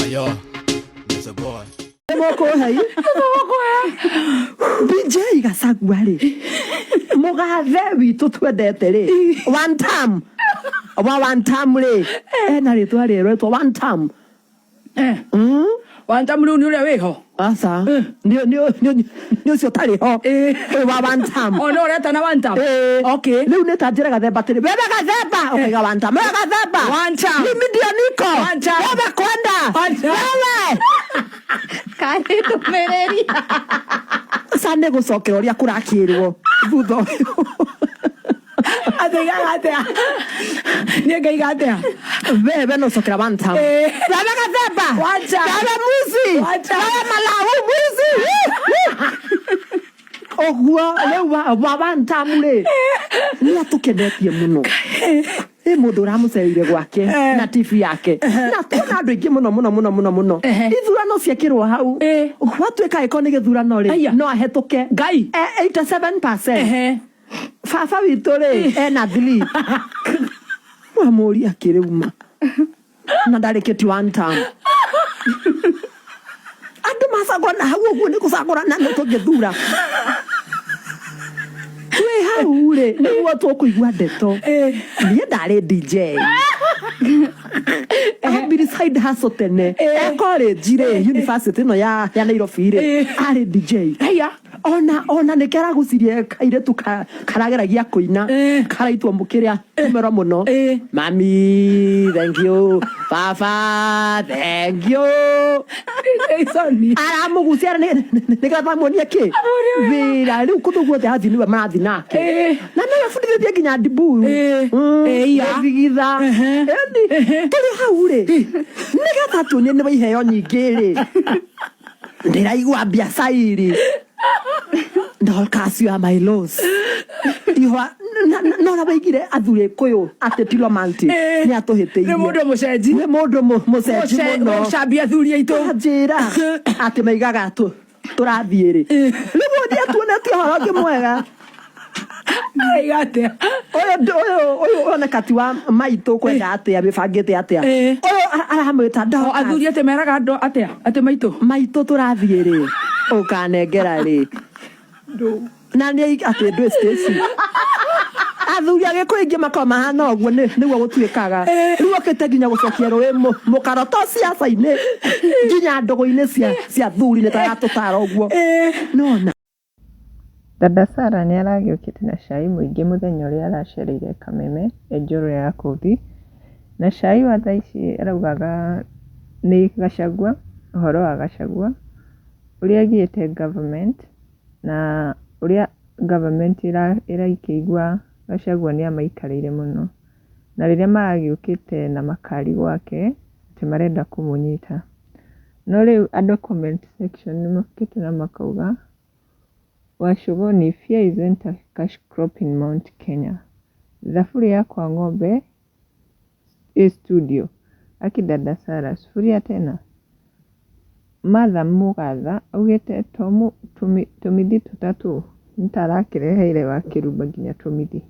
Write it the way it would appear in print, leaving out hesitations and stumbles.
Yo, there's a boy. Moko hai. BJ gasagwa ri. Mugathe witu twendete ri. One time. One time ri. Na ri twari rwetwo one time. One time ni ule weho. Asa. Ni ucio tari ho. Wa one time. Oh no, reta na one time. Okay. Leo neta njira gathemba tiri. Bebe gathemba. Okay, ga one time. Bebe gathemba. One time. Ni ndio niko. One time. Bebe kwenda. One time. Bebe. Kai tumereri. Sane gucokera uria kurakirwo. Thutho. Atega gatea. Ni ngai gatea. Bebe no cokera one time. Bebe gathemba. One time. Bebe muzi. One time. Bebe malau muzi. Ogwa leo wa one time le. Ni atukenetie muno. Mundu ramucerire gwake na TV yake. Na tuna andu ingi muno. Ithurano ciekirwo hau. Gwatuika iko ni githurano ri. No ahetuke. Ngai. 87%. Baba witũ rĩ ena 3. Mwamũri akĩrĩuma na ndarĩkĩti one time. Andũ macagũra na hau ũguo nĩ gũcagũra na nĩ tũngĩthura. Twĩ hau rĩ nĩguo tũkũigua ndeto. Niĩ ndarĩ DJ. Mbiri side hustle tene. College rĩ university no ya Nairobi rĩ arĩ DJ. Ona nekera gucirie kairetu karageragia kuina karaitwo mukiria umero muno. Mami thank you, papa thank you. Aramugucia nigatha muonie ki wira riu kundu guothe athi niwe marathi nake na no fundithie nginya dibu thigitha tuli hau ri nigatha tuonie ni iheo nyingi ri ndiraigua biasairi. Ndolkas you are my loss. Ihwa no baigire athure kuyu atetilo manti ni atuhiteirie. Ni mundu mucenji. Ni mundu mucenji muno. Ucambia athuri aitu. Njira ati maigaga turathie ri. Riu ndia tuonete horo kimwega. Aigate. Oyo ona kati wa maitu kwenda atia bibangite atia. Oyo arahamwita ndo. Athuri ate meraga ndo atia ate maitu turathie ri. Ukanengera ri. Na ni ati ndo station. Athuri agikuingi makoma hana oguo niguo gutuikaga. Riu okite nginya gucokia rwe mukaroto siasa-ini. Nginya ndogo-ini cia thuri ni taratutara oguo. Nona. Dada Sarah ni aragiukite na cai muingi muthenya uria aracereire Kameme njorua ya kothi. Na cai wa thaa ici araugaga ni Gachagua, uhoro wa Gachagua uria agiite government na uria government iraikigwa Gachagua ni amaikarire muno. Na riria maragiukite na makari gwake ati marenda kumunyita. No riu andu comment section ni mukite na makauga Washogoni fear isn't a cash crop in Mount Kenya. Dhafuria kwa ng'ombe studio. Aki Dada Sarah sufuria tena. Matha mugatha augete tomu tumithi tutatu ntarakireheire wakirumba nginya tumithi.